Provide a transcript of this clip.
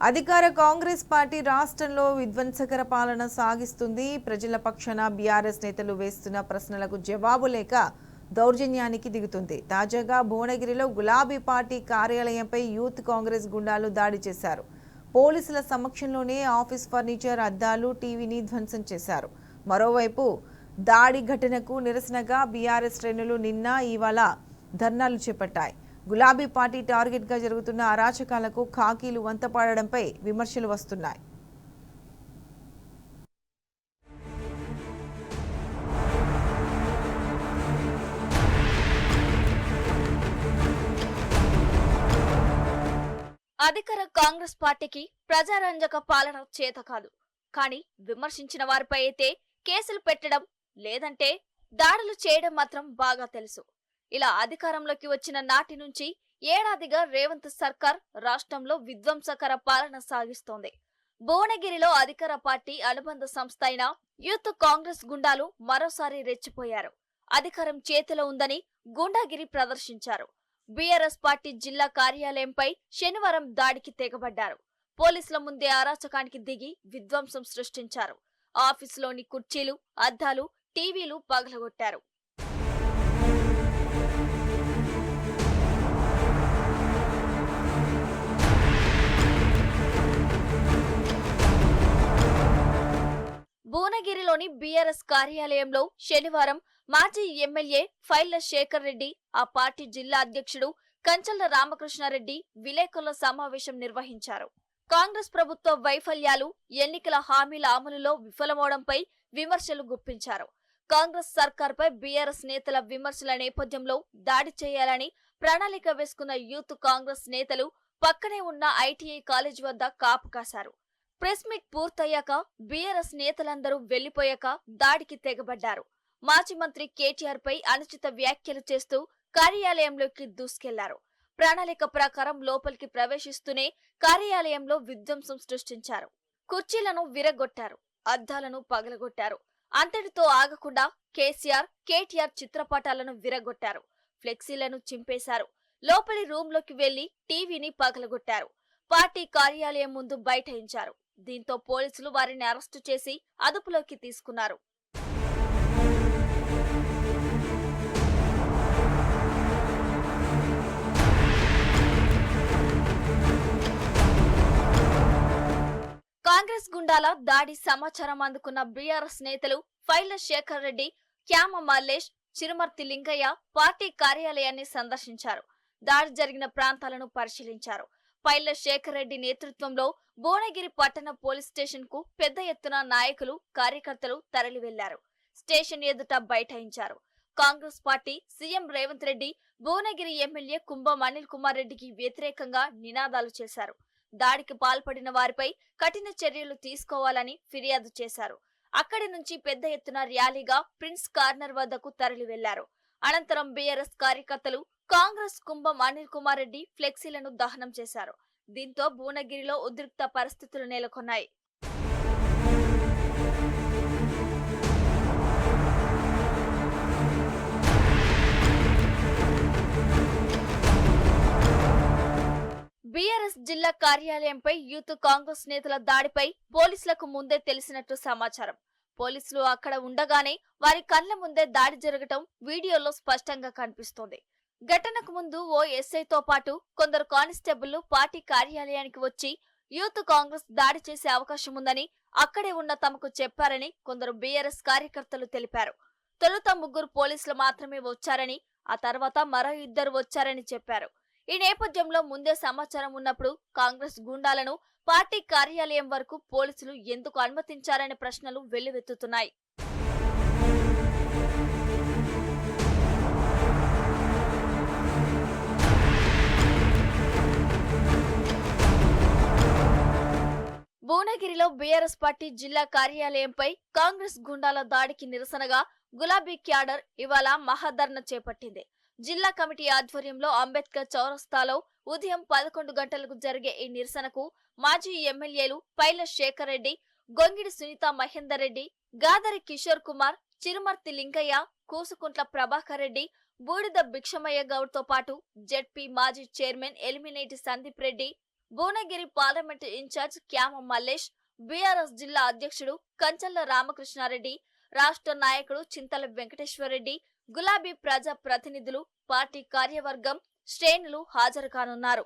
అధికార కాంగ్రెస్ పార్టీ రాష్ట్రంలో విధ్వంసకర పాలన సాగిస్తుంది. ప్రజల పక్షాన బీఆర్ఎస్ నేతలు వేస్తున్న ప్రశ్నలకు జవాబు లేక దౌర్జన్యానికి దిగుతుంది. తాజాగా భువనగిరిలో గులాబీ పార్టీ కార్యాలయంపై యూత్ కాంగ్రెస్ గుండాలు దాడి చేశారు. పోలీసుల సమక్షంలోనే ఆఫీస్ ఫర్నిచర్, అద్దాలు, టీవీని ధ్వంసం చేశారు. మరోవైపు దాడి ఘటనకు నిరసనగా బీఆర్ఎస్ శ్రేణులు నిన్న ఇవాళ ధర్నాలు చేపట్టాయి. గులాబీ పార్టీ టార్గెట్ గా జరుగుతున్న అరాచకాలకు ఖాకీలు వంతపాడడంపై విమర్శలు వస్తున్నాయి. అధికార కాంగ్రెస్ పార్టీకి ప్రజారంజక పాలన చేత కాదు. కానీ విమర్శించిన వారిపై అయితే కేసులు పెట్టడం, లేదంటే దాడులు చేయడం మాత్రం బాగా తెలుసు. ఇలా అధికారంలోకి వచ్చిన నాటి నుంచి ఏడాదిగా రేవంత్ సర్కార్ రాష్ట్రంలో విధ్వంసకర పాలన సాగిస్తోంది. భువనగిరిలో అధికార పార్టీ అనుబంధ సంస్థ అయిన యూత్ కాంగ్రెస్ గుండాలు మరోసారి రెచ్చిపోయారు. అధికారం చేతిలో ఉందని గుండాగిరి ప్రదర్శించారు. బీఆర్ఎస్ పార్టీ జిల్లా కార్యాలయంపై శనివారం దాడికి తెగబడ్డారు. పోలీసుల ముందే అరాచకానికి దిగి విధ్వంసం సృష్టించారు. ఆఫీసులోని కుర్చీలు, అద్దాలు, టీవీలు పగలగొట్టారు. భువనగిరిలోని బీఆర్ఎస్ కార్యాలయంలో శనివారం మాజీ ఎమ్మెల్యే ఫైళ్ల శేఖర్ రెడ్డి, ఆ పార్టీ జిల్లా అధ్యక్షుడు కంచల్ల రామకృష్ణారెడ్డి విలేకరుల సమావేశం నిర్వహించారు. కాంగ్రెస్ ప్రభుత్వ వైఫల్యాలు, ఎన్నికల హామీల అమలులో విఫలమవడంపై విమర్శలు గుప్పించారు. కాంగ్రెస్ సర్కార్పై బీఆర్ఎస్ నేతల విమర్శల నేపథ్యంలో దాడి చేయాలని ప్రణాళిక వేసుకున్న యూత్ కాంగ్రెస్ నేతలు పక్కనే ఉన్న ఐటీఐ కాలేజ్ వద్ద కాపు కాశారు. ప్రెస్ మీట్ పూర్తయ్యాక బీఆర్ఎస్ నేతలందరూ వెళ్లిపోయాక దాడికి తెగబడ్డారు. మాజీ మంత్రి కేటీఆర్ పై అనుచిత వ్యాఖ్యలు చేస్తూ కార్యాలయంలోకి దూసుకెళ్లారు. ప్రణాళిక ప్రకారం లోపలికి ప్రవేశిస్తూనే కార్యాలయంలో విధ్వంసం సృష్టించారు. కుర్చీలను విరగొట్టారు, అద్దాలను పగలగొట్టారు. అంతటితో ఆగకుండా కేసీఆర్, కేటీఆర్ చిత్రపటాలను విరగొట్టారు, ఫ్లెక్సీలను చింపేశారు. లోపలి రూంలోకి వెళ్లి టీవీని పగలగొట్టారు. పార్టీ కార్యాలయం ముందు బైఠాయించారు. దీంతో పోలీసులు వారిని అరెస్టు చేసి అదుపులోకి తీసుకున్నారు. కాంగ్రెస్ గుండాల దాడి సమాచారం అందుకున్న బీఆర్ఎస్ నేతలు ఫైళ్ల శేఖర్ రెడ్డి, క్యామ మల్లేష్, చిరుమర్తి లింగయ్య పార్టీ కార్యాలయాన్ని సందర్శించారు. దాడి జరిగిన ప్రాంతాలను పరిశీలించారు. ఫైళ్ల శేఖర్ రెడ్డి నేతృత్వంలో భువనగిరి పట్టణ పోలీస్ స్టేషన్ కు పెద్ద ఎత్తున నాయకులు, కార్యకర్తలు తరలి వెళ్లారు. స్టేషన్ ఎదుట బైఠాయించారు. Congress party CM Revanth Reddy, Bhuvanagiri MLA Kumbham Anil Kumar రెడ్డికి వ్యతిరేకంగా నినాదాలు చేశారు. దాడికి పాల్పడిన వారిపై కఠిన చర్యలు తీసుకోవాలని ఫిర్యాదు చేశారు. అక్కడి నుంచి పెద్ద ఎత్తున ర్యాలీగా ప్రిన్స్ కార్నర్ వద్దకు తరలి వెళ్లారు. అనంతరం బీఆర్ఎస్ కార్యకర్తలు కాంగ్రెస్ కుంభం అనిల్ కుమార్ రెడ్డి ఫ్లెక్సీలను దహనం చేశారు. దీంతో భువనగిరిలో ఉద్రిక్త పరిస్థితులు నెలకొన్నాయి. బీఆర్ఎస్ జిల్లా కార్యాలయంపై యూత్ కాంగ్రెస్ నేతల దాడిపై పోలీసులకు ముందే తెలిసినట్టు సమాచారం. పోలీసులు అక్కడ ఉండగానే వారి కళ్ల ముందే దాడి జరగటం వీడియోలో స్పష్టంగా కనిపిస్తోంది. ఘటనకు ముందు ఓ ఎస్ఐతో పాటు కొందరు కానిస్టేబుళ్లు పార్టీ కార్యాలయానికి వచ్చి యూత్ కాంగ్రెస్ దాడి చేసే అవకాశం ఉందని అక్కడే ఉన్న తమకు చెప్పారని కొందరు బీఆర్ఎస్ కార్యకర్తలు తెలిపారు. తొలుత 3 పోలీసులు మాత్రమే వచ్చారని, ఆ తర్వాత మరో 2 వచ్చారని చెప్పారు. ఈ నేపథ్యంలో ముందే సమాచారం ఉన్నప్పుడు కాంగ్రెస్ గుండాలను పార్టీ కార్యాలయం వరకు పోలీసులు ఎందుకు అనుమతించారనే ప్రశ్నలు వెల్లువెత్తుతున్నాయి. భువనగిరిలో బీఆర్ఎస్ పార్టీ జిల్లా కార్యాలయంపై కాంగ్రెస్ గుండాల దాడికి నిరసనగా గులాబీ క్యాడర్ ఇవాళ మహాధర్నా చేపట్టింది. జిల్లా కమిటీ ఆధ్వర్యంలో అంబేద్కర్ చౌరస్తాలో ఉదయం 11 గంటలకు జరిగే ఈ నిరసనకు మాజీ ఎమ్మెల్యేలు పైల శేఖర్ రెడ్డి, గొంగిడి సునీత మహేందర్ రెడ్డి, గాదరి కిషోర్ కుమార్, చిరుమర్తి లింగయ్య, కూసుకుంట్ల ప్రభాకర్ రెడ్డి, బూడిద భిక్షమయ్య గౌడ్ తో పాటు జెడ్పీ మాజీ chairman Elimineti Sandeep Reddy, Bhuvanagiri parliament incharge Kyama Mallesh, BRS జిల్లా అధ్యక్షుడు కంచల్ల రామకృష్ణారెడ్డి, రాష్ట్ర నాయకుడు చింతల వెంకటేశ్వరరెడ్డి, గులాబీ ప్రజా ప్రతినిధులు, పార్టీ కార్యవర్గం, శ్రేణులు హాజరు కానున్నారు.